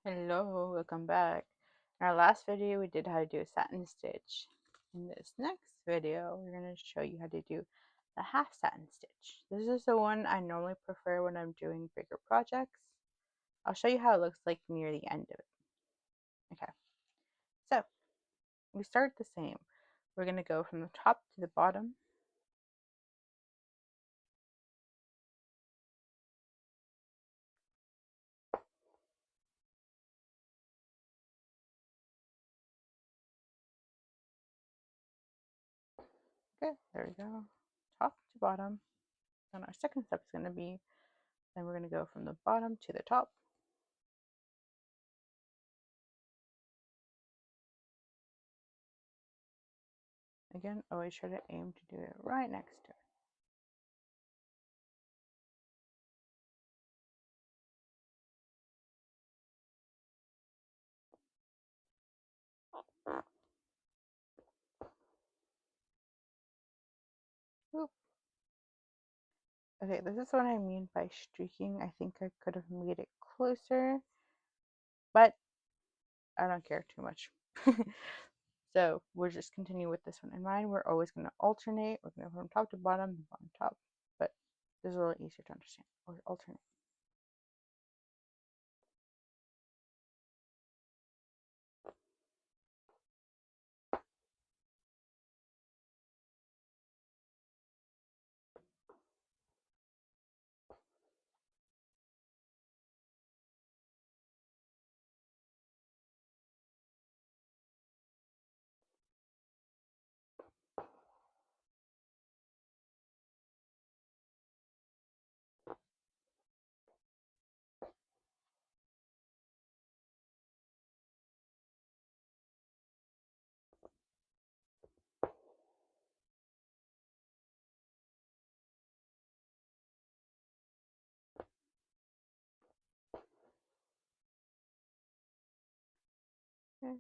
Hello, welcome back. In our last video, we did how to do a satin stitch. In this next video, we're going to show you how to do the half satin stitch. This is the one I normally prefer when I'm doing bigger projects. I'll show you how it looks like near the end of it. Okay, so we start the same. We're going to go from the top to the bottom. Okay, there we go. Top to bottom. And our second step is going to be, then we're going to go from the bottom to the top. Again, always try to aim to do it right next to it. Oop. Okay, this is what I mean by streaking. I think I could have made it closer, but I don't care too much. So we'll just continue with this one in mind. We're always going to alternate. We're going to go from top to bottom, bottom top, but this is a little easier to understand. Or alternate. Okay.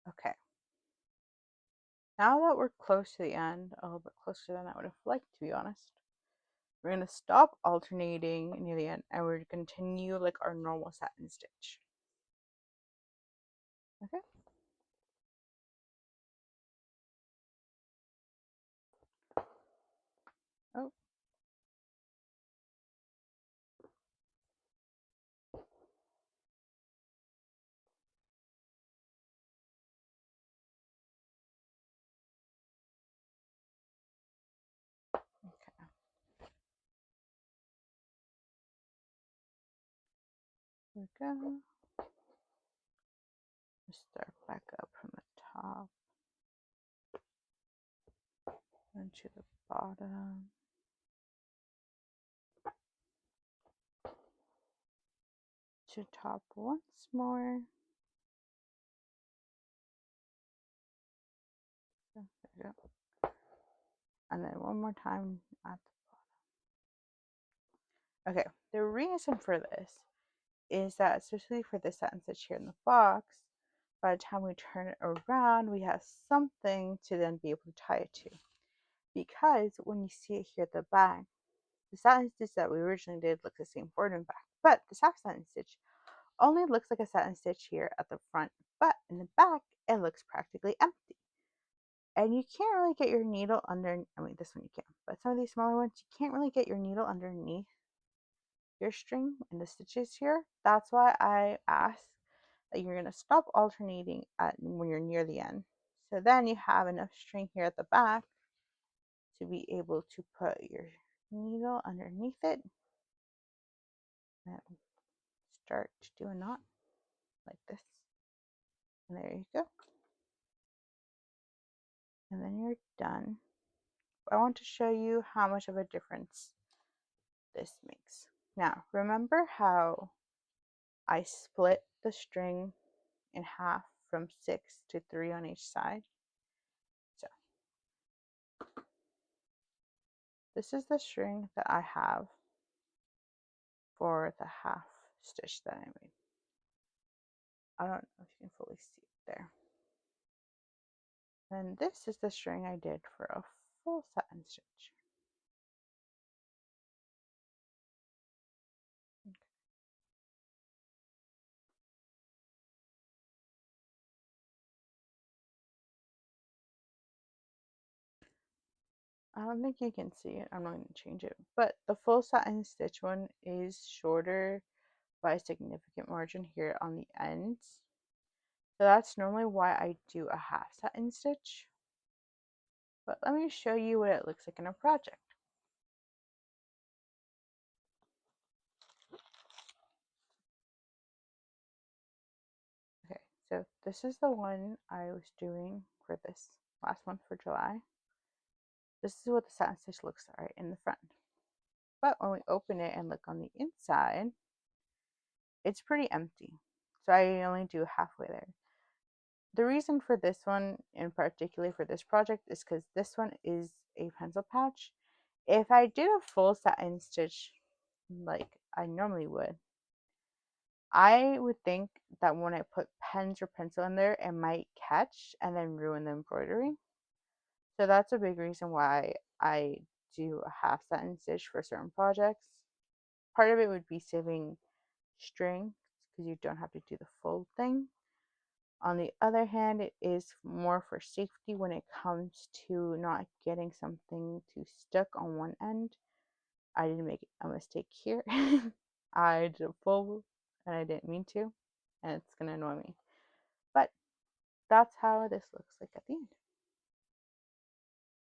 Okay. Now that we're close to the end, a little bit closer than I would have liked, to be honest, we're going to stop alternating near the end and we're going to continue like our normal satin stitch. Okay. Oh. Okay. There we go. Just start back up from the top and to the bottom. To top once more. So there we go. And then one more time at the bottom. Okay, the reason for this is that, especially for this satin stitch here in the box, by the time we turn it around, we have something to then be able to tie it to. Because when you see it here at the back, the satin stitch that we originally did looks the same forward and back, but the half satin stitch only looks like a satin stitch here at the front, but in the back it looks practically empty. And you can't really get your needle under, I mean this one you can, but some of these smaller ones you can't really get your needle underneath your string in the stitches here. That's why I ask that you're going to stop alternating when you're near the end. So then you have enough string here at the back to be able to put your needle underneath it and start to do a knot like this. And there you go. And then you're done. I want to show you how much of a difference this makes. Now, remember how I split the string in half from 6 to 3 on each side? So, this is the string that I have for the half stitch that I made. I don't know if you can fully see it there. And this is the string I did for a full satin stitch. Okay. I don't think you can see it. I'm not going to change it. But the full satin stitch one is shorter by a significant margin here on the ends. So that's normally why I do a half satin stitch. But let me show you what it looks like in a project. Okay, so this is the one I was doing for this last one for July. This is what the satin stitch looks like in the front. But when we open it and look on the inside, it's pretty empty. So I only do halfway there. The reason for this one, in particular for this project, is because this one is a pencil pouch. If I did a full satin stitch like I normally would, I would think that when I put pens or pencil in there, it might catch and then ruin the embroidery. So that's a big reason why I do a half satin stitch for certain projects. Part of it would be saving string because you don't have to do the full thing. On the other hand, it is more for safety when it comes to not getting something too stuck on one end. I didn't make a mistake here. I did a full and I didn't mean to, and it's gonna annoy me. But that's how this looks like at the end.